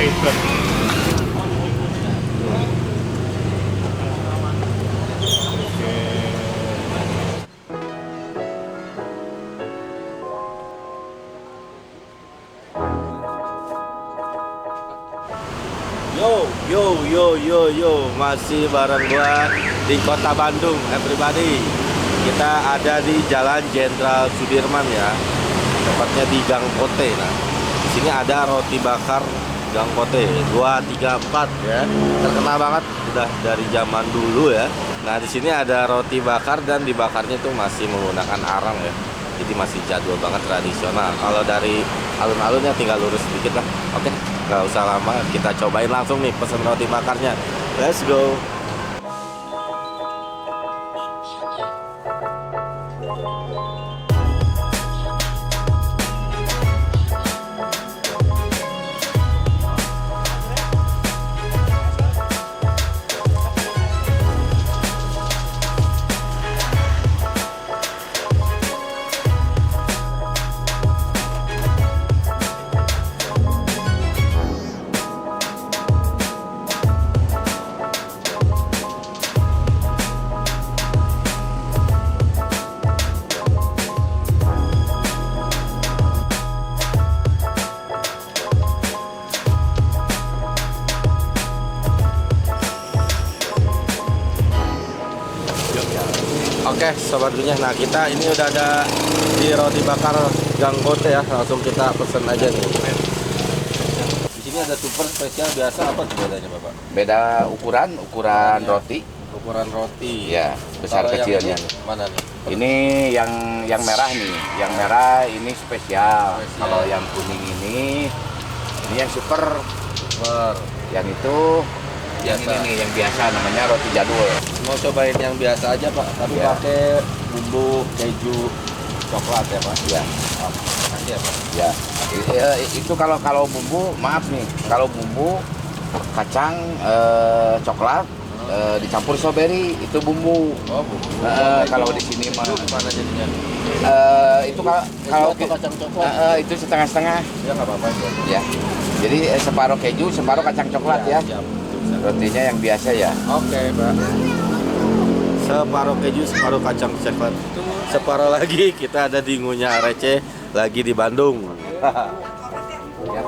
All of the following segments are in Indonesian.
ikut. Yo, masih bareng gua di kota Bandung, everybody. Kita ada di Jalan Jenderal Sudirman ya, tepatnya di Gang Kote. Nah, di sini ada roti bakar Gang Kote 234 ya, terkenal banget, udah dari zaman dulu ya. Nah, di sini ada roti bakar dan dibakarnya tuh masih menggunakan arang ya. Jadi masih jadul banget, tradisional. Kalau dari alun-alunnya tinggal lurus sedikit lah. Oke, nggak usah lama, kita cobain langsung nih pesen roti bakarnya. Let's go. Oke, sobat Gunyah. Nah, kita ini udah ada di roti bakar Gang Kote ya. Langsung kita pesen aja nih. Di sini ada super spesial biasa, apa tuh bedanya, Bapak? Beda ukuran roti. Ukuran roti. Ya, besar kecilnya. Mana nih? Ini yang merah nih. Yang merah ini spesial. Kalau yang kuning ini yang super. Yang itu yang ini nih yang biasa, namanya roti jadul. Mau cobain yang biasa aja, Pak, tapi Ya. pakai bumbu keju coklat ya, Pak. Ya. Oh, makasih ya, Pak. Ya. Itu kalau bumbu, maaf nih, kalau bumbu kacang coklat dicampur strawberry, itu bumbu. Oh, bumbu. Kalau di sini mah Mana jadinya? itu kalau Itu kacang coklat. itu setengah-setengah. Ya nggak apa-apa ya. Ya. Jadi separuh keju, separuh kacang coklat ya. Siap. Rotinya yang biasa ya. Oke, Pak. Separuh keju, separuh kacang coklat. Separuh lagi kita ada di Ngunyah Receh, lagi di Bandung. Ya.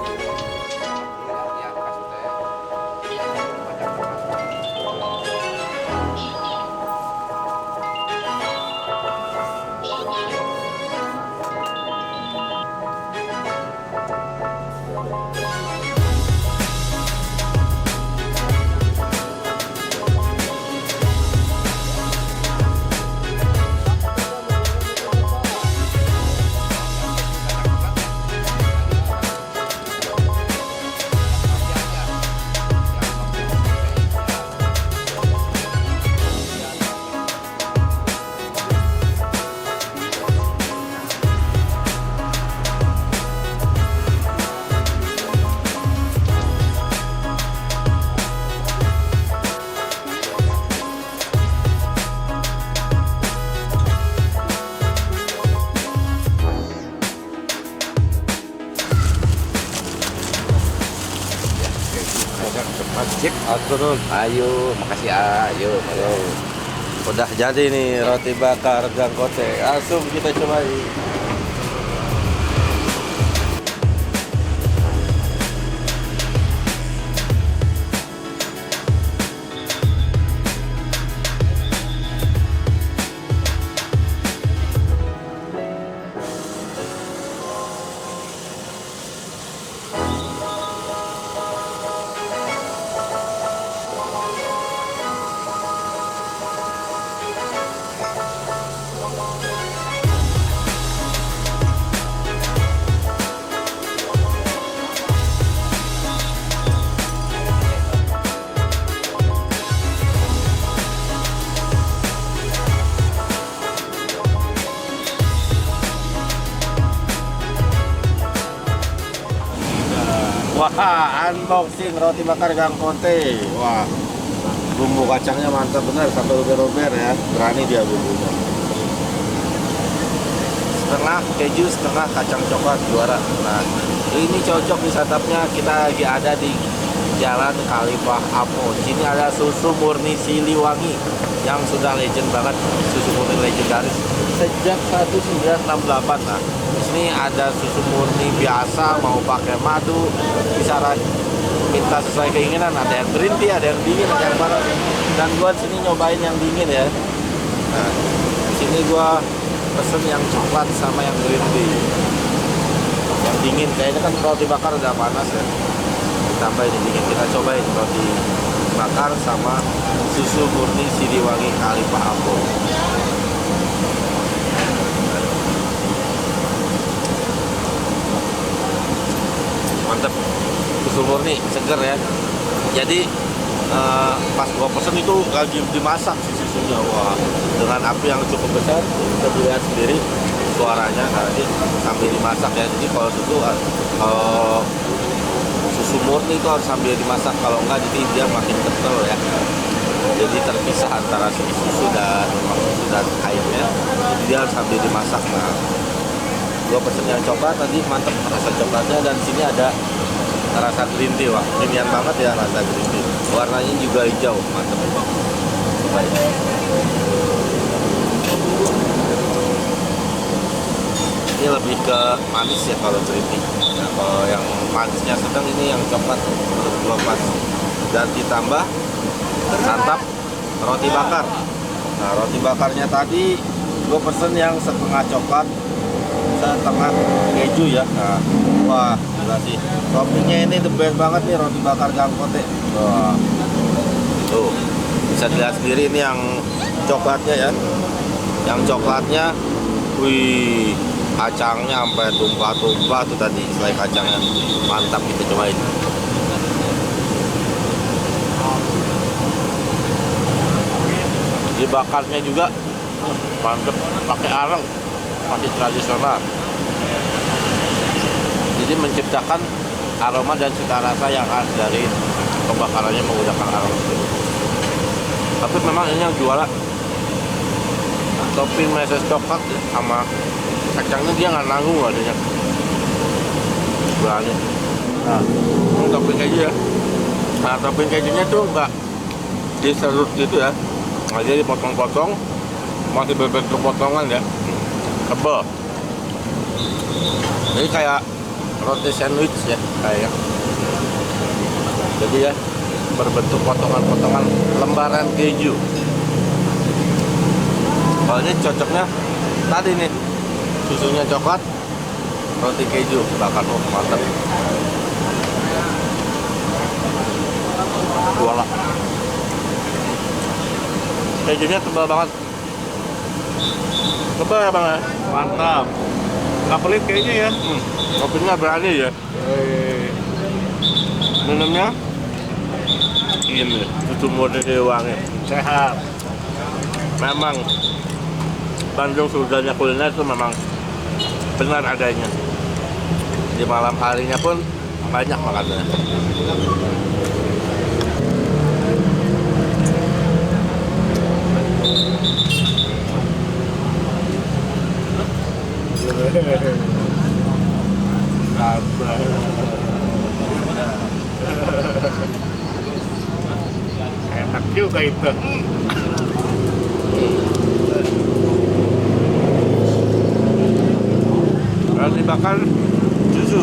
Sip, turun. Ayo, makasih ayo. Udah jadi nih roti bakar Gang Kote. Langsung kita cobain. Wah, unboxing roti bakar Gang Kote. Wah, bumbu kacangnya mantap benar, sampai luber-luber ya. Berani dia bumbunya. Setengah keju, setengah kacang coklat, juara. Nah, Ini cocok disantapnya. Kita lagi ada di Jalan Khalifah Apo. Sini ada susu murni Siliwangi yang sudah legend banget, susu murni legendaris sejak 1968. Nah, di sini ada susu murni biasa, mau pakai madu, bisa minta sesuai keinginan. Ada yang green tea, ada yang dingin, ada yang panas. Dan gua sini nyobain yang dingin ya. Nah, di sini gua pesen yang coklat sama yang green tea. Yang dingin kayaknya kan roti bakar udah panas ya. Ditambah ini dingin, kita cobain roti bakar sama susu murni Siliwangi Khalifah Apo. Mantep, susu murni seger ya. Jadi pas gua pesen itu lagi dimasak si susunya. Wah, dengan api yang cukup besar, kita lihat sendiri suaranya nanti sambil dimasak ya. Jadi kalau susu murni itu harus sambil dimasak, kalau enggak jadi dia makin kental ya. Jadi terpisah antara si susu dan airnya. Jadi dia harus sambil dimasak. Nah, gua pesen yang coklat tadi, mantep rasa coklatnya, dan sini ada rasa green tea. Wah, premium banget ya rasa green tea. Warnanya juga hijau, mantep. Cobain. Ini lebih ke manis ya kalau green tea. Nah, kalau yang manisnya sedang, ini yang coklat menurut gua pas. Dan ditambah santap roti bakar. Nah, roti bakarnya tadi gua pesen yang setengah coklat, setengah keju ya. Nah, wah gila sih. Toppingnya ini the best banget nih, roti bakar Gang Kote. Wah, tuh bisa dilihat sendiri ini yang coklatnya ya. Yang coklatnya, wih, kacangnya sampai tumpah-tumpah tuh tadi, selai kacangnya mantap, kita cobain. Dibakarnya juga mantep, pakai arang, masih tradisional. Jadi menciptakan aroma dan cita rasa yang khas dari pembakarannya menggunakan arang. Tapi memang ini yang juara topping meses coklat sama kacangnya, dia nggak nanggung adanya. Berani. Nah, topping keju ya. Nah, topping kejunya tuh nggak diserut gitu ya. Nah, dia dipotong-potong, masih berbentuk potongan ya. Tebal. Jadi kayak roti sandwich ya, kayak. Jadi ya, berbentuk potongan-potongan lembaran keju. Kalau ini cocoknya tadi nih, susunya coklat, roti keju bakar, oh mantap. Voila. Kejunya tebal banget. Tebal ya bang ya? Mantap. Nggak pelit kayaknya ya. Kopinya berani ya. Minumnya ini susu murni Siliwangi. Sehat. Memang Bandung surganya kuliner itu memang benar adanya. Di malam harinya pun banyak makanannya. Enak juga itu. Roti bakar susu.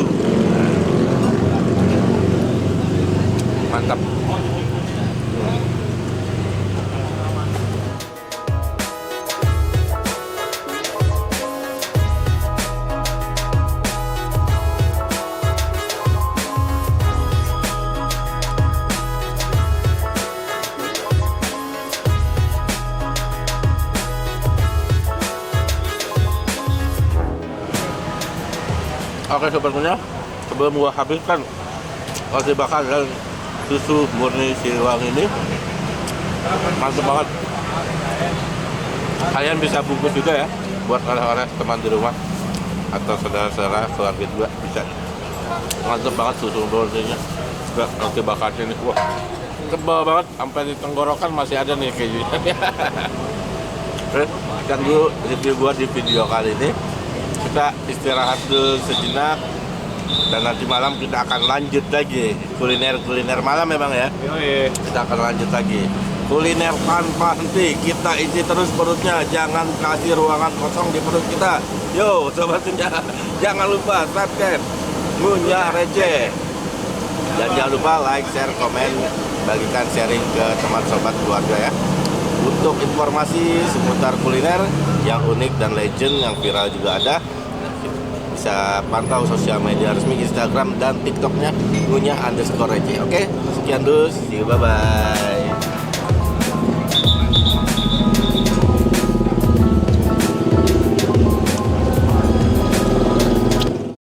Mantap. Oke sebenarnya sebelum gua habiskan roti bakar dan susu murni Siliwangi ini, mantap banget. Kalian bisa bungkus juga ya buat oleh-oleh teman di rumah atau saudara-saudara keluarga juga bisa. Mantap banget susu murninya, juga roti bakarnya ini, wah tebal banget sampai di tenggorokan masih ada nih kejunya. Oke, sekian dulu review gua di video kali ini. Kita istirahat dulu sejenak, Dan nanti malam kita akan lanjut lagi kuliner malam memang ya. Yoi. Kita akan lanjut lagi kuliner tanpa henti. Kita isi terus perutnya, jangan kasih ruangan kosong di perut kita. Yo sobat Senja, jangan lupa subscribe Ngunyah Receh, dan jangan lupa like, share, komen, bagikan sharing ke teman sobat keluarga ya. Untuk informasi seputar kuliner yang unik dan legend yang viral juga ada, bisa pantau sosial media resmi Instagram dan TikToknya Ngunyah_Receh. Oke, sekian dulu, see you, bye bye.